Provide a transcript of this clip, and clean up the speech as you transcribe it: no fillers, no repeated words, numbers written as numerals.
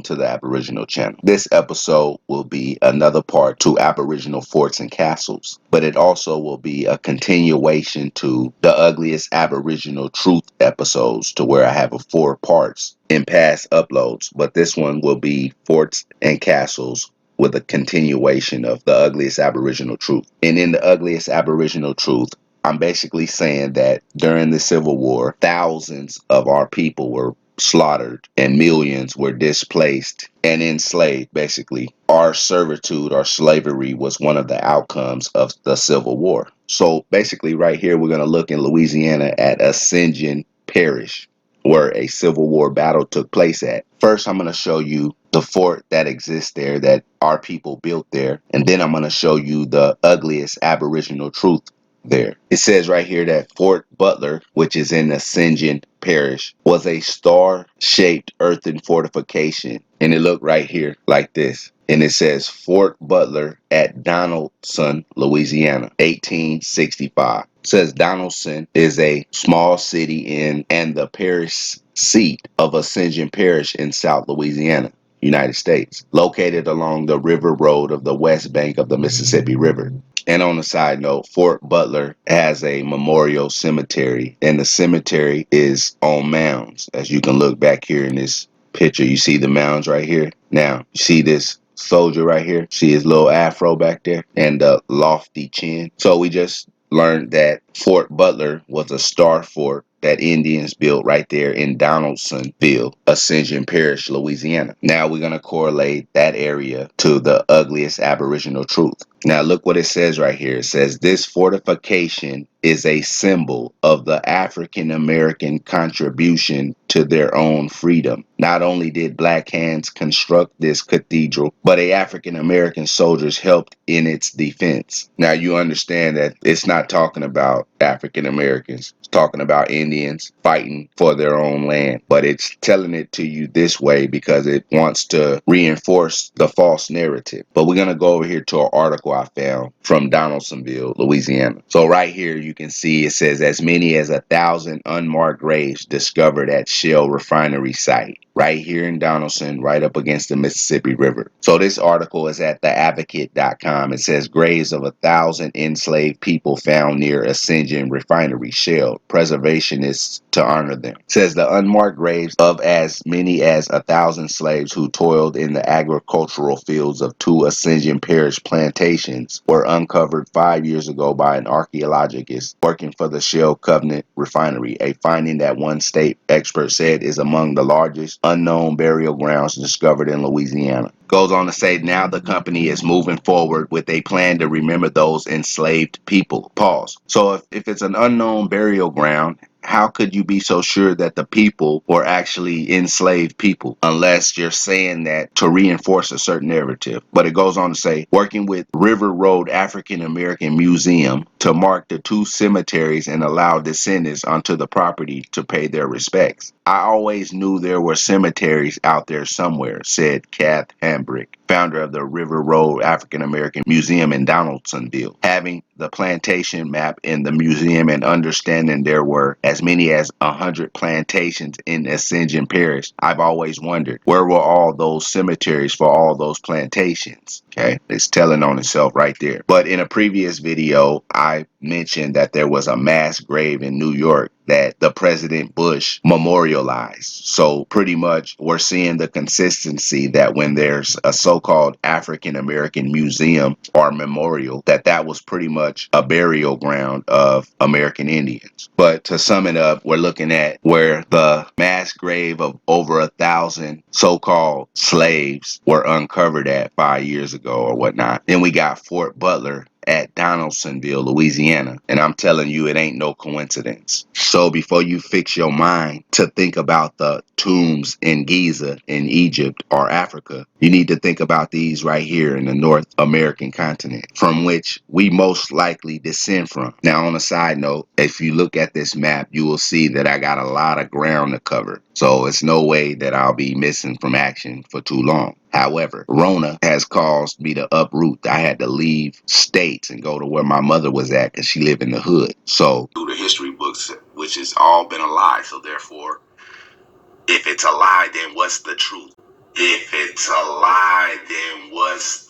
to the Aboriginal channel. This episode will be another part to Aboriginal forts and castles, but it also will be a continuation to the ugliest Aboriginal truth episodes, to where I have 4 parts in past uploads, but this one will be forts and castles with a continuation of the ugliest Aboriginal truth. And in the ugliest Aboriginal truth, I'm basically saying that during the Civil War, thousands of our people were slaughtered and millions were displaced and enslaved. Basically, our servitude, our slavery, was one of the outcomes of the Civil War. So basically right here, we're going to look in Louisiana at Ascension Parish, where a Civil War battle took place at. First, I'm going to show you the fort that exists there, that our people built there, and then I'm going to show you the ugliest Aboriginal truth there. It says right here that Fort Butler, which is in Ascension Parish, was a star-shaped earthen fortification, and it looked right here like this. And it says Fort Butler at Donaldson, Louisiana, 1865. It says Donaldson is a small city in and the parish seat of Ascension Parish in South Louisiana, United States, located along the river road of the west bank of the Mississippi River. And on a side note, Fort Butler has a memorial cemetery, and the cemetery is on mounds. As you can look back here in this picture, you see the mounds right here. Now, you see this soldier right here? See his little afro back there and the lofty chin? So we just learned that Fort Butler was a star fort that Indians built right there in Donaldsonville, Ascension Parish, Louisiana. Now we're going to correlate that area to the ugliest Aboriginal truth. Now look what it says right here. It says this fortification is a symbol of the African American contribution to their own freedom. Not only did black hands construct this cathedral, but African American soldiers helped in its defense. Now you understand that it's not talking about African Americans. It's talking about Indians fighting for their own land. But it's telling it to you this way because it wants to reinforce the false narrative. But we're going to go over here to an article I found from Donaldsonville, Louisiana. So right here you can see it says as many as 1,000 unmarked graves discovered at Shell refinery site. Right here in Donaldson, right up against the Mississippi River. So this article is at theadvocate.com. It says graves of 1,000 enslaved people found near Ascension refinery shell. Preservationists to honor them. It says the unmarked graves of as many as 1,000 slaves who toiled in the agricultural fields of 2 Ascension Parish plantations were uncovered 5 years ago by an archaeologist working for the Shell Covenant refinery, a finding that one state expert said is among the largest unknown burial grounds discovered in Louisiana. Goes on to say now the company is moving forward with a plan to remember those enslaved people. Pause. So if it's an unknown burial ground, how could you be so sure that the people were actually enslaved people unless you're saying that to reinforce a certain narrative? But it goes on to say, working with River Road African American Museum to mark the 2 cemeteries and allow descendants onto the property to pay their respects. I always knew there were cemeteries out there somewhere, said Kath Hambrick, founder of the River Road African American Museum in Donaldsonville. Having the plantation map in the museum and understanding there were as many as 100 plantations in Ascension Parish, I've always wondered, where were all those cemeteries for all those plantations? Okay, it's telling on itself right there. But in a previous video, I mentioned that there was a mass grave in New York that the President Bush memorialized. So pretty much we're seeing the consistency that when there's a so-called African American museum or memorial, that was pretty much a burial ground of American Indians. But to sum it up, we're looking at where the mass grave of over 1,000 so-called slaves were uncovered at 5 years ago or whatnot. Then we got Fort Butler at Donaldsonville, Louisiana. And I'm telling you, it ain't no coincidence. So before you fix your mind to think about the tombs in Giza in Egypt or Africa, you need to think about these right here in the North American continent, from which we most likely descend from. Now, on a side note, if you look at this map, you will see that I got a lot of ground to cover. So it's no way that I'll be missing from action for too long. However, Rona has caused me to uproot. I had to leave states and go to where my mother was at because she lived in the hood. So through the history books, which has all been a lie. So therefore, if it's a lie, then what's the truth? If to lie, then what's